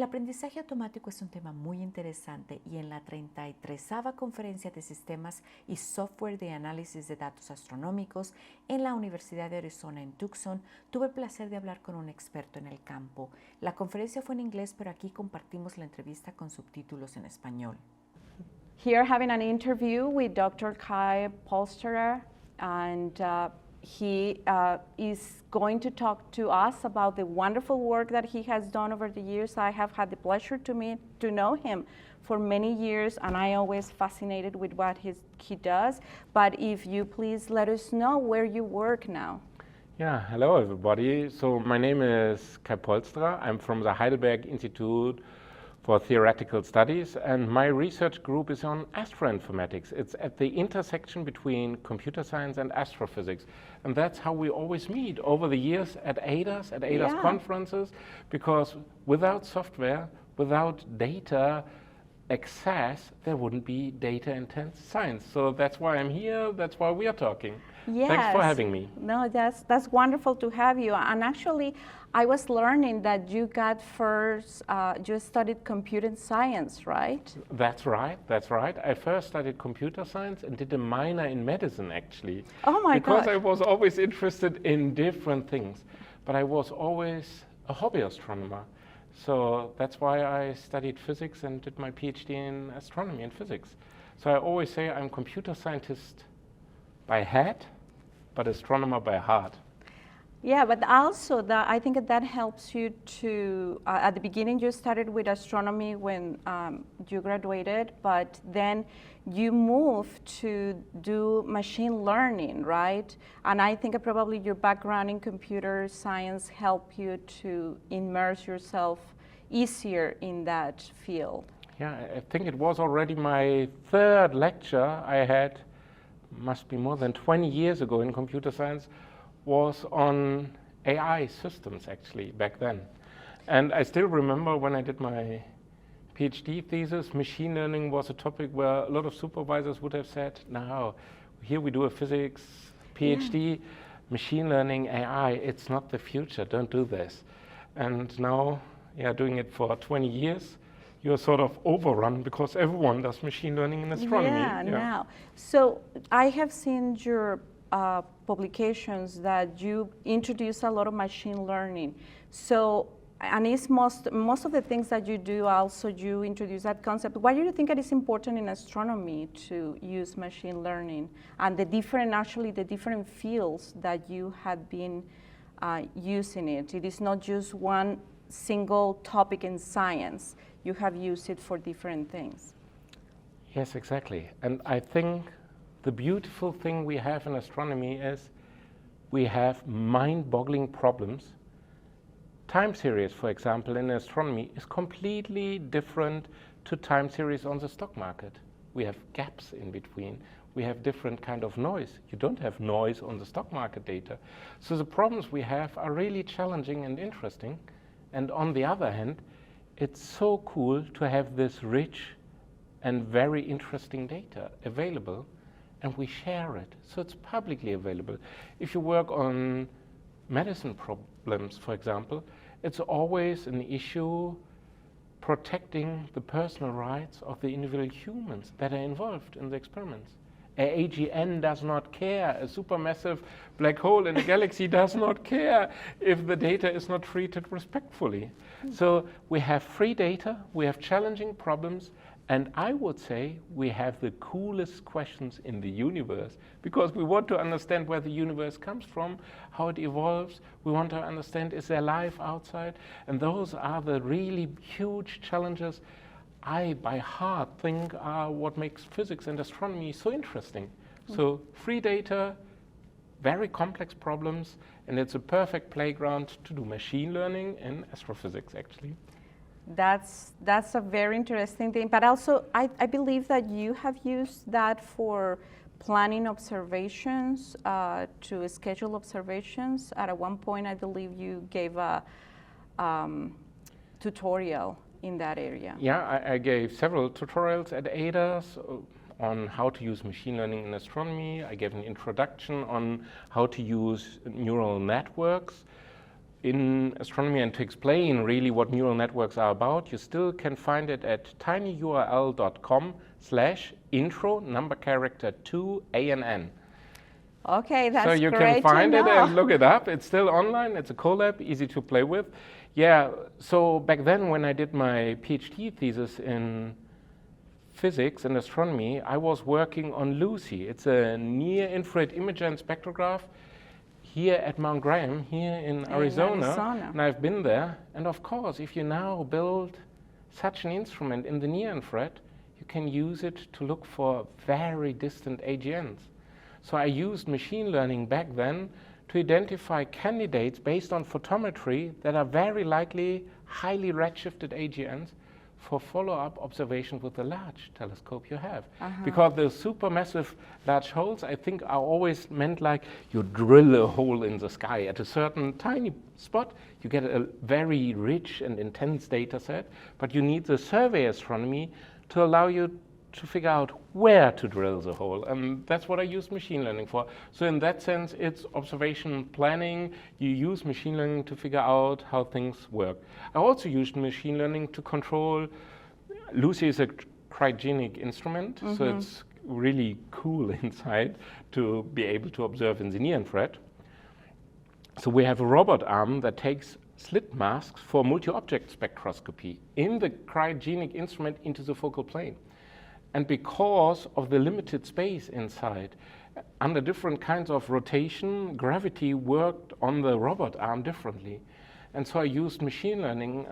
El aprendizaje automático es un tema muy interesante y en la 33ª Conferencia de Sistemas y Software de Análisis de Datos Astronómicos en la Universidad de Arizona en Tucson, tuve el placer de hablar con un experto en el campo. La conferencia fue en inglés, pero aquí compartimos la entrevista con subtítulos en español. Here having an interview with Dr. Kai Polsterer, and he is going to talk to us about the wonderful work that he has done over the years. I have had the pleasure to know him for many years, and I always fascinated with what he does. But if you please let us know where you work now. Yeah, hello everybody. So my name is Kai Polsterer. I'm from the Heidelberg Institute for Theoretical Studies, and my research group is on astroinformatics. It's at the intersection between computer science and astrophysics, and that's how we always meet over the years at ADAS conferences, because without software, without data access, there wouldn't be data-intense science. So that's why I'm here, that's why we are talking. Yes. Thanks for having me. No, that's wonderful to have you. And actually, I was learning that you got first, you studied computer science, right? That's right, that's right. I first studied computer science and did a minor in medicine, actually. Oh my God. Because I was always interested in different things, but I was always a hobby astronomer. So that's why I studied physics and did my PhD in astronomy and physics. So I always say I'm computer scientist by head, but astronomer by heart. Yeah, but also I think that helps you to, at the beginning you started with astronomy when you graduated, but then you moved to do machine learning, right? And I think probably your background in computer science helped you to immerse yourself easier in that field. Yeah, I think it was already my third lecture I had, must be more than 20 years ago in computer science, was on AI systems actually back then. And I still remember when I did my PhD thesis, machine learning was a topic where a lot of supervisors would have said, now, here we do a physics PhD, machine learning, AI, it's not the future, don't do this. And now, doing it for 20 years, you're sort of overrun because everyone does machine learning in astronomy. Now. So I have seen your publications that you introduce a lot of machine learning. So, and it's most of the things that you do also you introduce that concept. Why do you think it is important in astronomy to use machine learning and the different fields that you have been using it? It is not just one single topic in science. You have used it for different things. Yes, exactly. And I think the beautiful thing we have in astronomy is we have mind-boggling problems. Time series, for example, in astronomy is completely different to time series on the stock market. We have gaps in between. We have different kind of noise. You don't have noise on the stock market data. So the problems we have are really challenging and interesting. And on the other hand, it's so cool to have this rich and very interesting data available, and we share it, so it's publicly available. If you work on medicine problems, for example, it's always an issue protecting the personal rights of the individual humans that are involved in the experiments. A AGN does not care, a supermassive black hole in a galaxy does not care if the data is not treated respectfully. So we have free data, we have challenging problems, and I would say we have the coolest questions in the universe, because we want to understand where the universe comes from, how it evolves. We want to understand, is there life outside? And those are the really huge challenges I, by heart, think are what makes physics and astronomy so interesting. So free data, very complex problems, and it's a perfect playground to do machine learning and astrophysics, actually. That's a very interesting thing, but also I believe that you have used that for planning observations, to schedule observations. At one point, I believe you gave a tutorial in that area. Yeah, I gave several tutorials at ADAS on how to use machine learning in astronomy. I gave an introduction on how to use neural networks. in astronomy and to explain really what neural networks are about, you still can find it at tinyurl.com/intro number character 2ANN. Okay, that's so you great can find to it know. and look it up. It's still online. It's a collab, easy to play with. Yeah, so back then when I did my PhD thesis in physics and astronomy, I was working on Lucy. It's a near-infrared imager and spectrograph here at Mount Graham, here in Arizona. And I've been there. And of course, if you now build such an instrument in the near-infrared, you can use it to look for very distant AGNs. So I used machine learning back then to identify candidates based on photometry that are very likely highly redshifted AGNs for follow-up observation with the large telescope you have. Because the supermassive large holes, I think, are always meant like you drill a hole in the sky at a certain tiny spot, you get a very rich and intense data set, but you need the survey astronomy to allow you to figure out where to drill the hole. And that's what I use machine learning for. So in that sense, it's observation planning. You use machine learning to figure out how things work. I also used machine learning to control, Lucy is a cryogenic instrument, so it's really cool inside to be able to observe in the near-infrared. So we have a robot arm that takes slit masks for multi-object spectroscopy in the cryogenic instrument into the focal plane. And because of the limited space inside, under different kinds of rotation, gravity worked on the robot arm differently. And so I used machine learning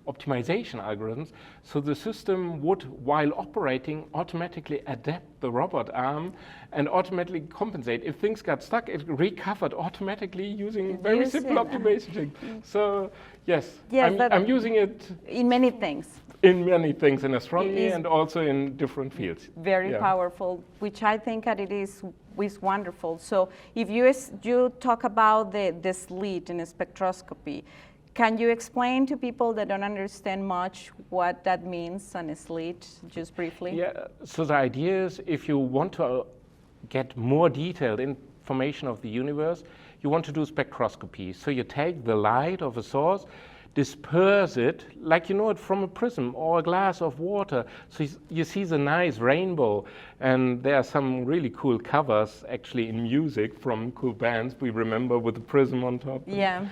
optimization algorithms, so the system would, while operating, automatically adapt the robot arm and automatically compensate. If things got stuck, it recovered automatically using very simple optimization. So yes, I'm using it in many things. In many things in astronomy and also in different fields. Very powerful, which I think that it is wonderful. So if you talk about the slit in spectroscopy, can you explain to people that don't understand much what that means on a slit, just briefly? Yeah, so the idea is if you want to get more detailed information of the universe, you want to do spectroscopy. So you take the light of a source, disperse it like you know it from a prism or a glass of water. So you see the nice rainbow, and there are some really cool covers actually in music from cool bands we remember with the prism on top. Yeah,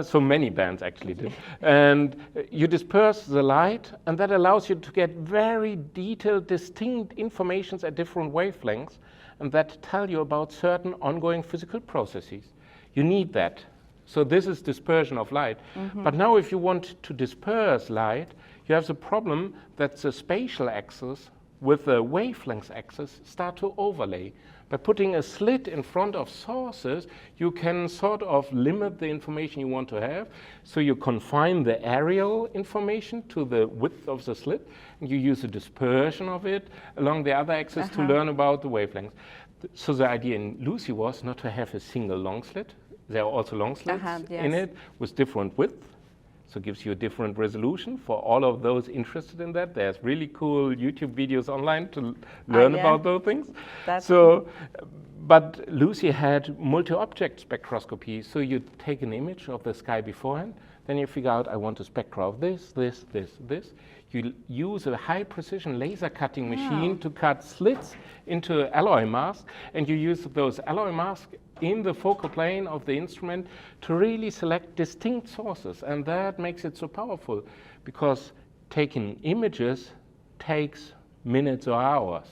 so many bands actually did. And you disperse the light, and that allows you to get very detailed, distinct informations at different wavelengths, and that tell you about certain ongoing physical processes. You need that. So this is dispersion of light. But now if you want to disperse light, you have the problem that the spatial axis with the wavelength axis start to overlay. By putting a slit in front of sources, you can sort of limit the information you want to have. So you confine the aerial information to the width of the slit, and you use a dispersion of it along the other axis to learn about the wavelengths. So the idea in Lucy was not to have a single long slit. There are also long slits in it with different width, so it gives you a different resolution. For all of those interested in that, there's really cool YouTube videos online to learn about those things. But Lucy had multi-object spectroscopy, so you take an image of the sky beforehand, then you figure out I want a spectra of this, this, this, this. You use a high-precision laser cutting machine to cut slits into alloy masks, and you use those alloy masks in the focal plane of the instrument to really select distinct sources. And that makes it so powerful, because taking images takes minutes or hours.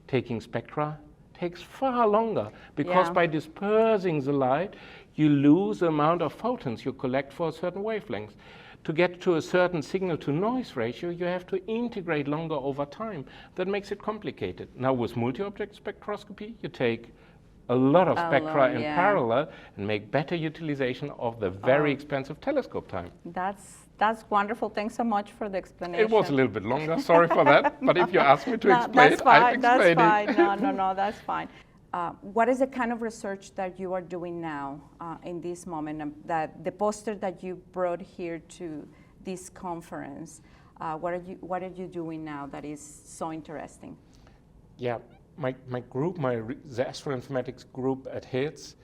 Taking spectra takes far longer, because by dispersing the light, you lose the amount of photons you collect for a certain wavelength. To get to a certain signal-to-noise ratio, you have to integrate longer over time. That makes it complicated. Now with multi-object spectroscopy, you take a lot of spectra in parallel and make better utilization of the very expensive telescope time. That's wonderful. Thanks so much for the explanation. It was a little bit longer, sorry for that. But if you ask me to explain it, I explain it. That's fine. No, that's fine. What is the kind of research that you are doing now in this moment? That the poster that you brought here to this conference, what are you doing now that is so interesting? Yeah, my group, the Astroinformatics group at HITS,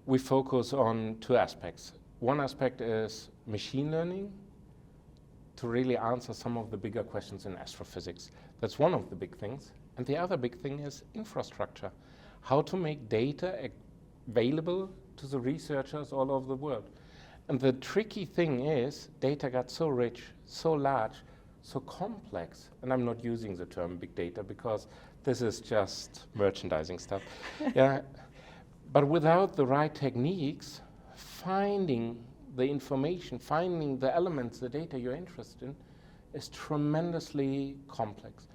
we focus on two aspects. one aspect is machine learning to really answer some of the bigger questions in astrophysics. That's one of the big things. And the other big thing is infrastructure. How to make data available to the researchers all over the world. And the tricky thing is data got so rich, so large, so complex. And I'm not using the term big data because this is just merchandising stuff. Yeah. But without the right techniques, finding the information, finding the elements, the data you're interested in, is tremendously complex.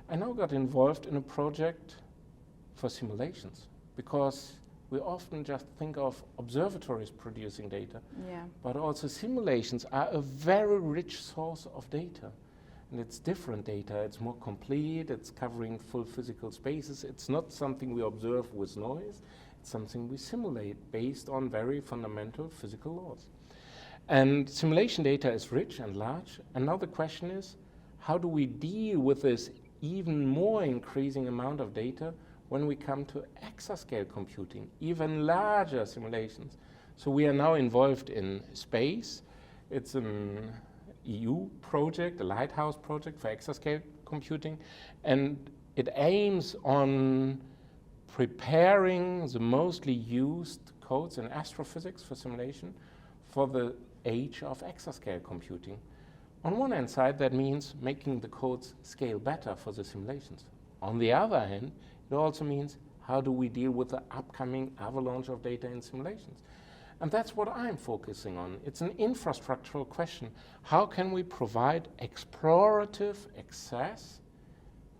I now got involved in a project for simulations because we often just think of observatories producing data, but also simulations are a very rich source of data. And it's different data, it's more complete, it's covering full physical spaces. It's not something we observe with noise, it's something we simulate based on very fundamental physical laws. And simulation data is rich and large, and now the question is, how do we deal with this even more increasing amount of data when we come to exascale computing, even larger simulations? So we are now involved in space. It's an EU project, a lighthouse project for exascale computing, and it aims on preparing the mostly used codes in astrophysics for simulation for the age of exascale computing. On one hand side, that means making the codes scale better for the simulations. On the other hand, it also means how do we deal with the upcoming avalanche of data in simulations? And that's what I'm focusing on. It's an infrastructural question. How can we provide explorative access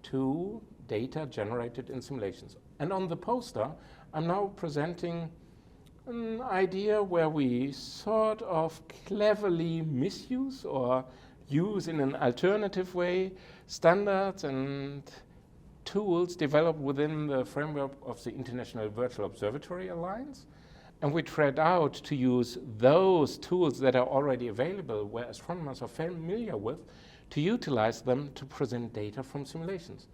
to data generated in simulations? And on the poster, I'm now presenting an idea where we sort of cleverly misuse or use in an alternative way standards and tools developed within the framework of the International Virtual Observatory Alliance. And we tried out to use those tools that are already available, where astronomers are familiar with, to utilize them to present data from simulations.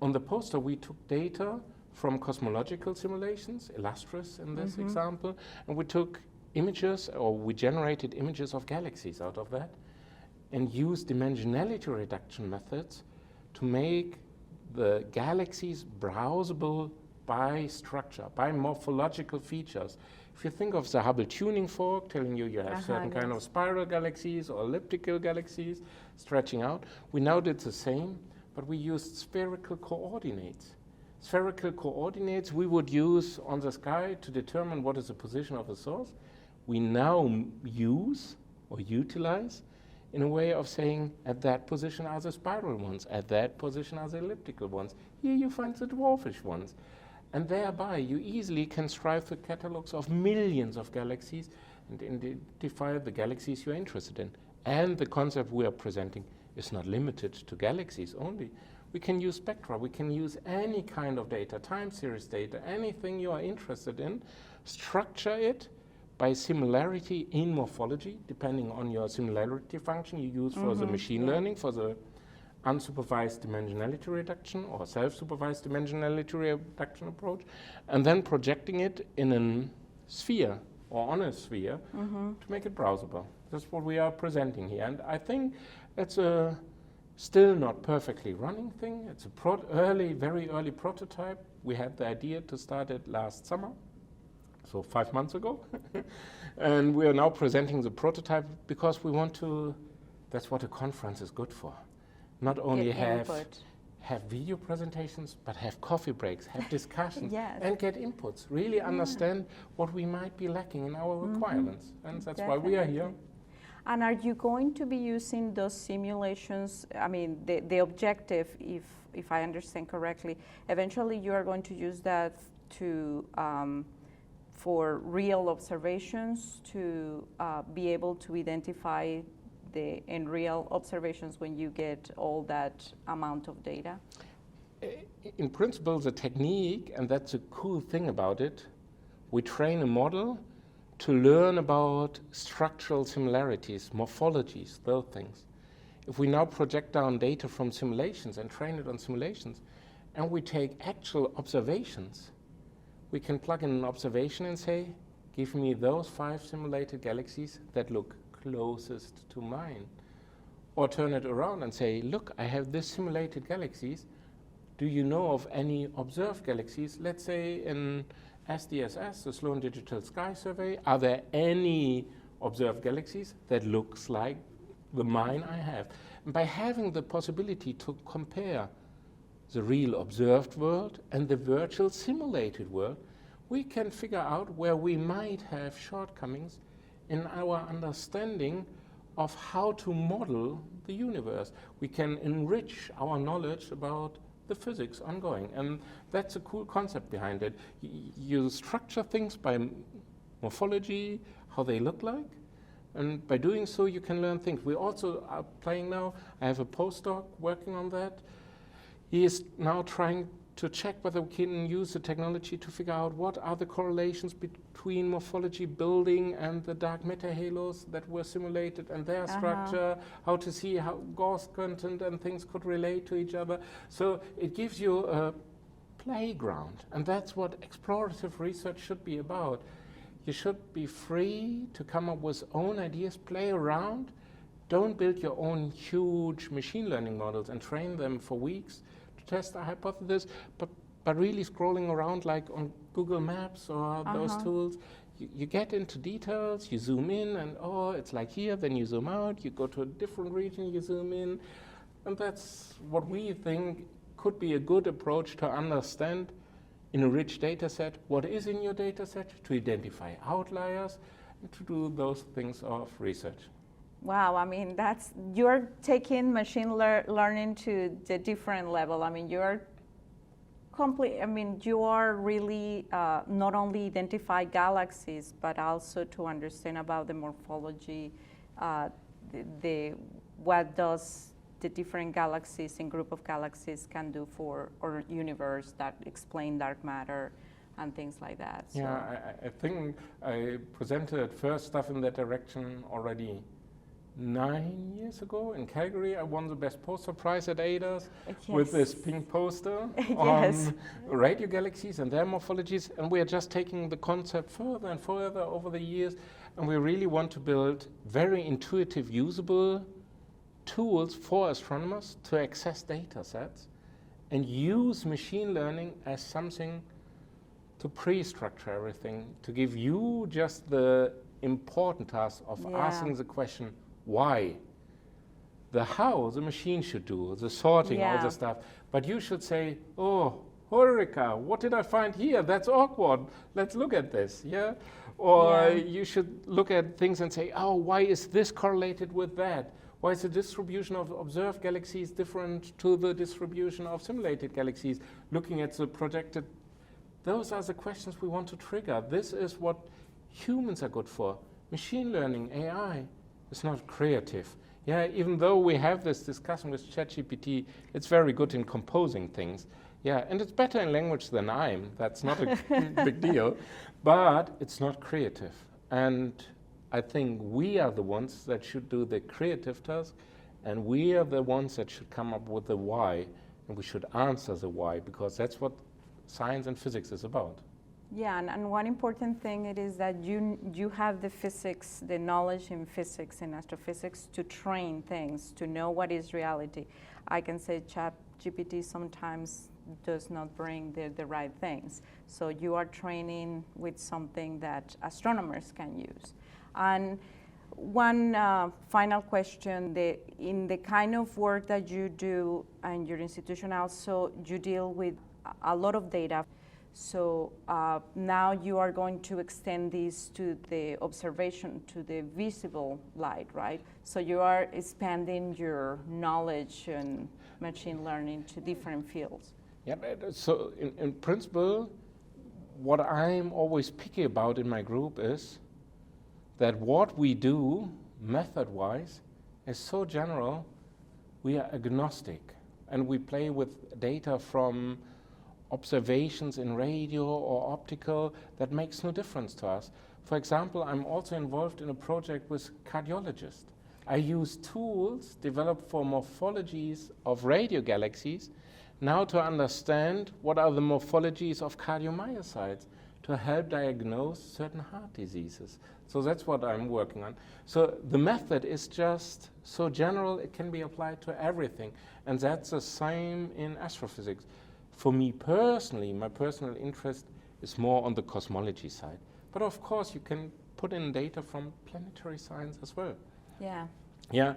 On the poster, we took data from cosmological simulations, illustrious in this example, and we took images, or we generated images of galaxies out of that, and used dimensionality reduction methods to make the galaxies browsable by structure, by morphological features. If you think of the Hubble tuning fork telling you have certain kind of spiral galaxies or elliptical galaxies stretching out, we now did the same, but we used spherical coordinates. Spherical coordinates we would use on the sky to determine what is the position of the source. We now use or utilize in a way of saying at that position are the spiral ones, at that position are the elliptical ones. Here you find the dwarfish ones. And thereby you easily can strive for catalogs of millions of galaxies and identify the galaxies you're interested in. And the concept we are presenting is not limited to galaxies only. We can use spectra, we can use any kind of data, time series data, anything you are interested in, structure it by similarity in morphology, depending on your similarity function you use for the machine learning, for the unsupervised dimensionality reduction or self-supervised dimensionality reduction approach, and then projecting it in a sphere or on a sphere to make it browsable. That's what we are presenting here. And I think it's a still not perfectly running thing. It's a very early prototype. We had the idea to start it last summer, so 5 months ago. And we are now presenting the prototype because we want to, that's what a conference is good for. Not only have video presentations, but have coffee breaks, have discussions, and get inputs, really understand what we might be lacking in our requirements. And that's why we are here. And are you going to be using those simulations? I mean, the objective, if I understand correctly, eventually you are going to use that to for real observations, to be able to identify in real observations when you get all that amount of data? In principle, the technique, and that's a cool thing about it, we train a model to learn about structural similarities, morphologies, those things. If we now project down data from simulations and train it on simulations, and we take actual observations, we can plug in an observation and say, give me those 5 simulated galaxies that look closest to mine. Or turn it around and say, look, I have this simulated galaxies. Do you know of any observed galaxies? Let's say in SDSS, the Sloan Digital Sky Survey, are there any observed galaxies that looks like the mine I have? And by having the possibility to compare the real observed world and the virtual simulated world, we can figure out where we might have shortcomings in our understanding of how to model the universe. We can enrich our knowledge about the physics ongoing, and that's a cool concept behind it. You structure things by morphology, how they look like, and by doing so you can learn things. We also are playing now, I have a postdoc working on that. He is now trying to check whether we can use the technology to figure out what are the correlations between morphology building and the dark matter halos that were simulated and their structure, how to see how Gauss content and things could relate to each other. So it gives you a playground, and that's what explorative research should be about. You should be free to come up with own ideas, play around. Don't build your own huge machine learning models and train them for weeks to test a hypothesis, but really scrolling around like on Google Maps or those tools, you get into details, you zoom in and oh, it's like here, then you zoom out, you go to a different region, you zoom in, and that's what we think could be a good approach to understand in a rich data set what is in your data set, to identify outliers, and to do those things of research. Wow, I mean, you're taking machine learning to the different level. I mean, you are really not only identify galaxies, but also to understand about the morphology, what does the different galaxies and group of galaxies can do for our universe, that explain dark matter and things like that. So. Yeah, I think I presented first stuff in that direction already 9 years ago in Calgary. I won the best poster prize at ADAS with this pink poster on radio galaxies and their morphologies, and we are just taking the concept further and further over the years, and we really want to build very intuitive, usable tools for astronomers to access data sets and use machine learning as something to pre-structure everything, to give you just the important task of asking the question, why? The how, the machine should do, the sorting, all the stuff. But you should say, oh, Ulrika, what did I find here? That's awkward. Let's look at this, yeah? Or you should look at things and say, oh, why is this correlated with that? Why is the distribution of observed galaxies different to the distribution of simulated galaxies? Looking at the projected, those are the questions we want to trigger. This is what humans are good for. Machine learning, AI, is not creative. Yeah, even though we have this discussion with ChatGPT, it's very good in composing things. Yeah, and it's better in language than I'm. That's not a big deal, but it's not creative. And I think we are the ones that should do the creative task, and we are the ones that should come up with the why, and we should answer the why, because that's what science and physics is about. Yeah, and one important thing it is that you have the physics, the knowledge in physics and astrophysics to train things, to know what is reality. I can say ChatGPT sometimes does not bring the right things. So you are training with something that astronomers can use. And one final question, in the kind of work that you do and your institution also, you deal with a lot of data. So now you are going to extend this to the observation, to the visible light, right? So you are expanding your knowledge and machine learning to different fields. Yeah, so in principle, what I'm always picky about in my group is that what we do method-wise is so general, we are agnostic, and we play with data from observations in radio or optical that makes no difference to us. For example, I'm also involved in a project with cardiologists. I use tools developed for morphologies of radio galaxies now to understand what are the morphologies of cardiomyocytes. to help diagnose certain heart diseases. So that's what I'm working on. So the method is just so general, it can be applied to everything. And that's the same in astrophysics. For me personally, my personal interest is more on the cosmology side. But of course, you can put in data from planetary science as well. Yeah. Yeah.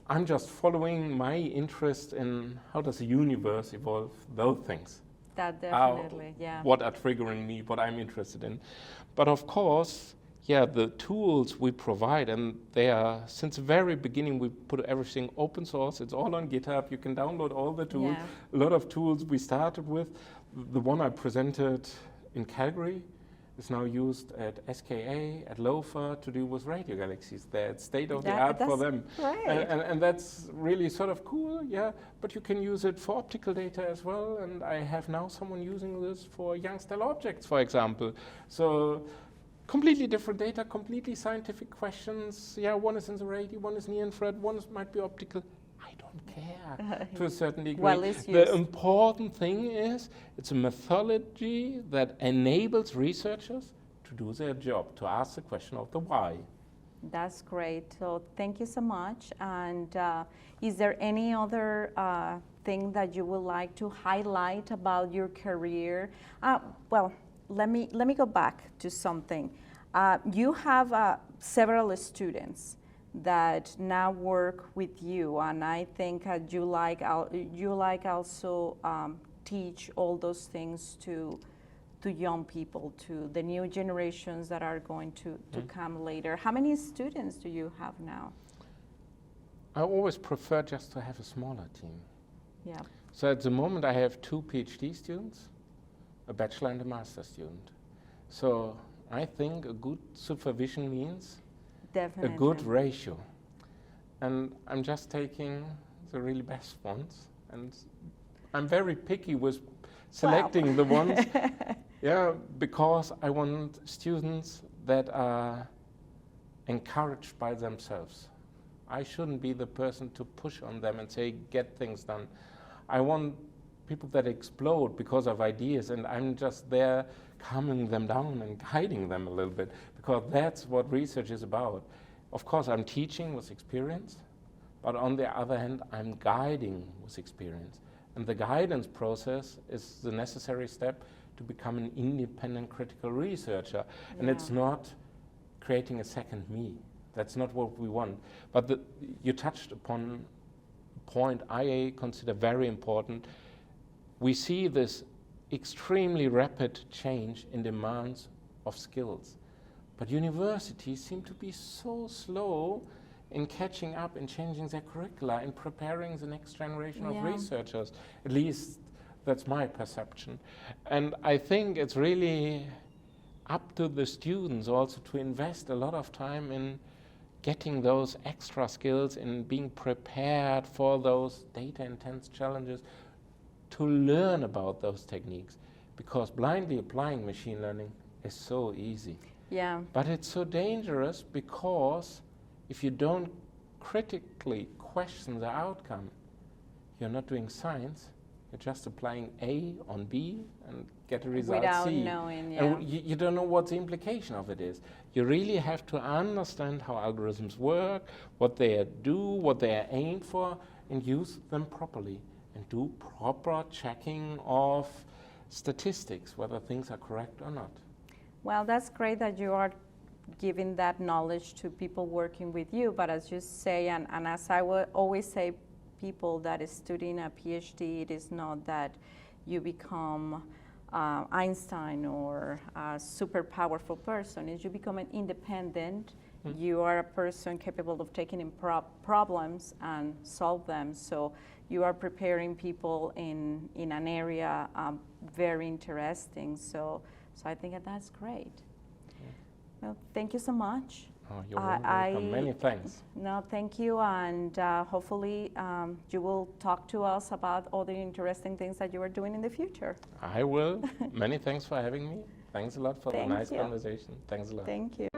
I'm just following my interest in how does the universe evolve, those things. That definitely, yeah. What are triggering me, what I'm interested in. But of course, yeah, the tools we provide, and they are, since the very beginning, we put everything open source. It's all on GitHub. You can download all the tools. Yeah. A lot of tools we started with. The one I presented in Calgary is now used at SKA, at LOFA, to do with radio galaxies. That's state of the art for them. Right. And that's really sort of cool, yeah. But you can use it for optical data as well. And I have now someone using this for young stellar objects, for example. So completely different data, completely scientific questions. Yeah, one is in the radio, one is near infrared, one might be optical. I don't care to a certain degree. Well, it's the important thing is it's a methodology that enables researchers to do their job, to ask the question of the why. That's great. So thank you so much. And is there any other thing that you would like to highlight about your career? Well, let me go back to something. You have several students that now work with you, and I think you like also teach all those things to young people, to the new generations that are going to come later. How many students do you have now? I always prefer just to have a smaller team. Yeah. So at the moment I have 2 PhD students, a bachelor and a master student. So I think a good supervision means Definitely. a good ratio. And I'm just taking the really best ones. And I'm very picky with selecting the ones. Yeah, because I want students that are encouraged by themselves. I shouldn't be the person to push on them and say, get things done. I want people that explode because of ideas, and I'm just there calming them down and guiding them a little bit, because that's what research is about. Of course, I'm teaching with experience, but on the other hand, I'm guiding with experience. And the guidance process is the necessary step to become an independent critical researcher. Yeah. And it's not creating a second me. That's not what we want. But you touched upon a point I consider very important. We see this extremely rapid change in demands of skills. But universities seem to be so slow in catching up and changing their curricula and preparing the next generation of researchers. At least that's my perception. And I think it's really up to the students also to invest a lot of time in getting those extra skills, in being prepared for those data-intense challenges, to learn about those techniques, because blindly applying machine learning is so easy. Yeah. But it's so dangerous, because if you don't critically question the outcome, you're not doing science, you're just applying A on B and get a result without C. knowing, yeah. And you don't know what the implication of it is. You really have to understand how algorithms work, what they do, what they are aimed for, and use them properly. And do proper checking of statistics, whether things are correct or not. Well, that's great that you are giving that knowledge to people working with you, but as you say, and as I would always say, people that is studying a PhD, it is not that you become Einstein or a super powerful person. Is you become an independent. You are a person capable of taking in problems and solve them. So you are preparing people in an area very interesting. So I think that's great. Yeah. Well, thank you so much. Oh, you're welcome. Many thanks. No, thank you, and hopefully you will talk to us about all the interesting things that you are doing in the future. I will. Many thanks for having me. Thanks a lot for the nice conversation. Thanks a lot. Thank you.